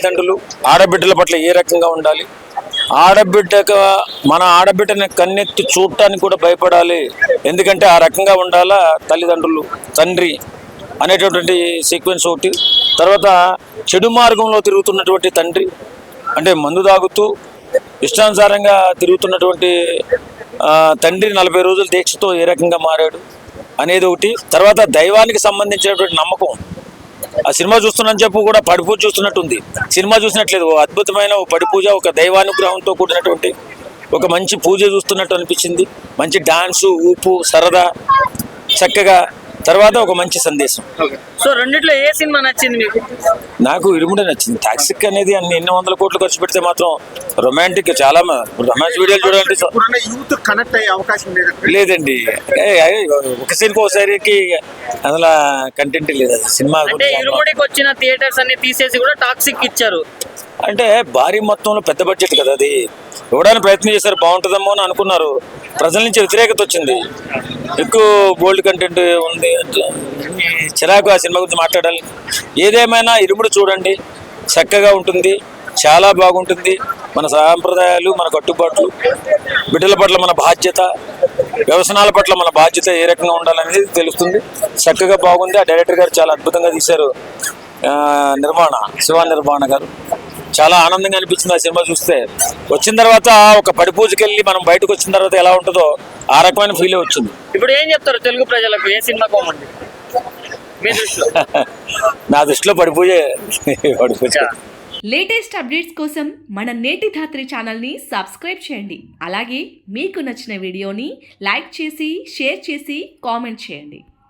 తల్లిదండ్రులు ఆడబిడ్డల పట్ల ఏ రకంగా ఉండాలి, మన ఆడబిడ్డని కన్నెత్తి చూడటానికి కూడా భయపడాలి, ఎందుకంటే ఆ రకంగా ఉండాలా తల్లిదండ్రులు, తండ్రి అనేటటువంటి సీక్వెన్స్ ఒకటి. తర్వాత చెడు మార్గంలో తిరుగుతున్నటువంటి తండ్రి, అంటే మందు తాగుతూ ఇష్టానుసారంగా తిరుగుతున్నటువంటి తండ్రి 40 రోజుల దీక్షతో ఏ రకంగా మారాడు అనేది ఒకటి. తర్వాత దైవానికి సంబంధించినటువంటి నమ్మకం. ఆ సినిమా చూస్తున్నాను చెప్పు కూడా పడిపూజ చూస్తున్నట్టుంది. సినిమా చూసినట్లేదు, అద్భుతమైన పడిపూజ, ఒక దైవానుగ్రహంతో కూడినటువంటి ఒక మంచి పూజ చూస్తున్నట్టు అనిపించింది. మంచి డాన్సు, ఊపు, సరదా, చక్కగా, తర్వాత ఒక మంచి సందేశం. సో రెండిట్లో ఏ సినిమా నచ్చింది మీకు? నాకు ఇరుముడే నచ్చింది. టాక్సిక్ అనేది ఎన్ని వందల కోట్లు ఖర్చు పెడితే మాత్రం రొమాంటిక్, చాలా రొమాన్స్ వీడియోలు చూడాలంటే యూత్ కనెక్ట్ అయ్యే అవకాశం లేదండి. ఒక సీన్కి ఒకసారికి అందులో కంటెంట్ లేదు. సినిమా ఇరుముడికి వచ్చిన థియేటర్స్ అన్ని తీసేసి కూడా టాక్సిక్ ఇచ్చారు. అంటే భారీ మొత్తంలో పెద్ద బడ్జెట్ కదా, అది ఇవ్వడానికి ప్రయత్నం చేశారు, బాగుంటుందేమో అని అనుకున్నారు. ప్రజల నుంచి వ్యతిరేకత వచ్చింది, ఎక్కువ బోల్డ్ కంటెంట్ ఉంది, చిరాకు ఆ సినిమా గురించి మాట్లాడాలి. ఏదేమైనా ఇరుముడు చూడండి, చక్కగా ఉంటుంది, చాలా బాగుంటుంది. మన సాంప్రదాయాలు, మన కట్టుబాట్లు, బిడ్డల పట్ల మన బాధ్యత, వ్యవసాయాల పట్ల మన బాధ్యత ఏ రకంగా ఉండాలనేది తెలుస్తుంది. చక్కగా బాగుంది. ఆ డైరెక్టర్ గారు చాలా అద్భుతంగా తీశారు. శివ నిర్మాణ గారు చాలా ఆనందంగా అనిపించింది ఆ సినిమా చూస్తే. వచ్చిన తర్వాత ఒక పడిపూజకి వెళ్ళి మనం బయటకు వచ్చిన తర్వాత ఎలా ఉంటుందో ఆ రకమైన ఫీల్ వచ్చింది. ఇప్పుడు ఏం చెప్తారు తెలుగు ప్రజలకు, ఏ సినిమా కోమండి నా దృష్టిలో పడిపూజే. లేటెస్ట్ అప్డేట్స్ కోసం మన నేటి ధాత్రి ఛానల్ని సబ్స్క్రైబ్ చేయండి. అలాగే మీకు నచ్చిన వీడియోని లైక్ చేసి, షేర్ చేసి, కామెంట్ చేయండి.